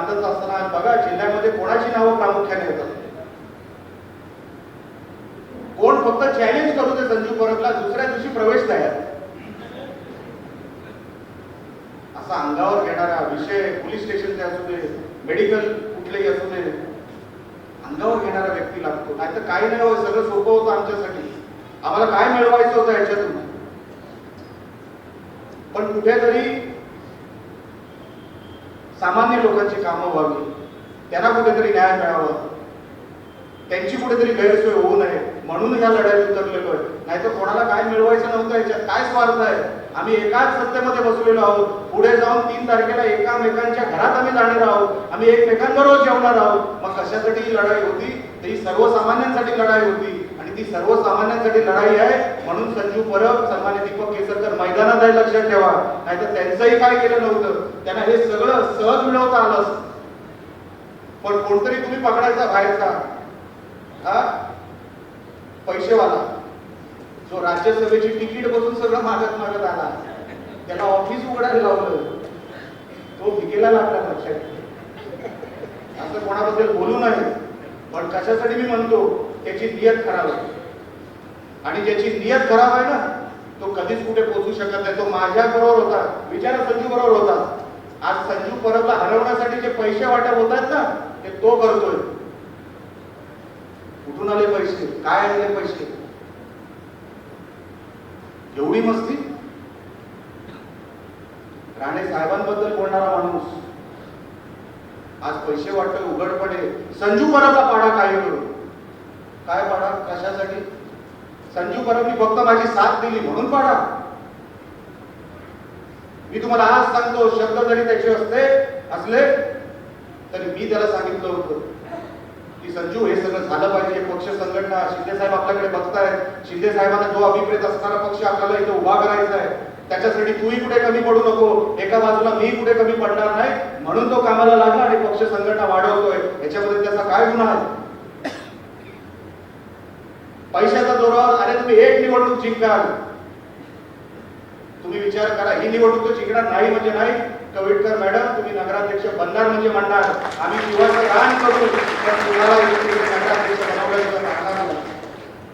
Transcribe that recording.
बांधत असताना बघा जिल्ह्यामध्ये कोणाची नावं प्रामुख्याने येतात. कोण फक्त चॅलेंज करू दे संजू परबला, दुसऱ्या दिवशी प्रवेश तयार. असा अंगावर घेणारा विषय पोलीस स्टेशनचे असू दे, मेडिकल कुठलेही असू दे, अंगावर घेणारा व्यक्ती लागतो. नाही तर काही नाही, सगळं सोपं होतं आमच्यासाठी. आम्हाला काय मिळवायचं होतं याच्यातून, पण कुठेतरी सामान्य लोकांची कामं व्हावी, त्यांना कुठेतरी न्याय मिळावा, त्यांची कुठेतरी गैरसोय होऊ नये म्हणून ह्या लढाईत उतरलेलो आहे. नाही तर कोणाला काय मिळवायचं नव्हतं. याच्यात काय स्वार्थ आहे? आम्ही एकाच सत्तेमध्ये बसलेलो आहोत. पुढे जाऊन 3 तारखेला एकामेकांच्या घरात आम्ही जाणार आहोत, आम्ही एकमेकांबरोबर जेवणार आहोत. मग कशासाठी ही लढाई होती? ही सर्वसामान्यांसाठी लढाई होती आणि ती सर्वसामान्यांसाठी लढाई आहे. म्हणून संजू परब, सन्मान्य दीपक केसरकर मैदानात आहे, लक्षात ठेवा. नाहीतर त्यांचंही काय केलं नव्हतं, त्यांना हे सगळं सहज मिळवता आलं. पण कोणतरी तुम्ही पकडायचा बाहेरचा, हा पैसेवाला, जो राज्यसभेची तिकीट बसून सगळं मागत आला, त्याला ऑफिस उघडायला लावलं, तो भिकेला लागला. लक्षात, असं कोणाबद्दल बोलू नये. पण कशासाठी मी म्हणतो, त्याची नियत खराब आहे. आणि ज्याची नियत खराब आहे ना, तो कधीच कुठे पोहोचू शकत नाही. तो माझ्या बरोबर होता, विचारा संजू बरोबर होता. आज संजू परबला हरवण्यासाठी जे पैसे वाटप होत आहेत ना, ते तो करतोय. कुठून आले पैसे? काय आले पैसे? एवढी मस्ती? राणे साहेबांबद्दल बोलणारा माणूस आज पैसे वाटत उघडपणे संजू परबला पाडा काय करू? काय पाडा? कशासाठी? संजू परबनी फक्त माझी साथ दिली म्हणून पाडा? मी तुम्हाला आज सांगतो, शब्द जरी त्याचे असले तरी मी त्याला सांगितलं होतं की संजू, हे सगळं झालं पाहिजे. पक्ष संघटना, शिंदे साहेब आपल्याकडे बघतायत. शिंदे साहेबांना जो अभिप्रेत असणारा पक्ष आपल्याला इथे उभा करायचा आहे, त्याच्यासाठी तूही कुठे कमी पडू नको, एका बाजूला मी कुठे कमी पडणार नाही, म्हणून तो कामाला लागला आणि पक्ष संघटना वाढवतोय. याच्यामध्ये त्याचा काय गुन्हा आहे? पैशाच्या जोरावर अरे तुम्ही एक निवडणूक जिंकाल. तुम्ही विचार करा, ही निवडणूक जिंकणार नाही म्हणजे नाही. कविटकर मॅडम, तुम्ही नगराध्यक्ष बनणार म्हणजे म्हणणार. आम्ही जीवाचं रान करू, पण तुम्हाला नगराध्यक्ष बनवलं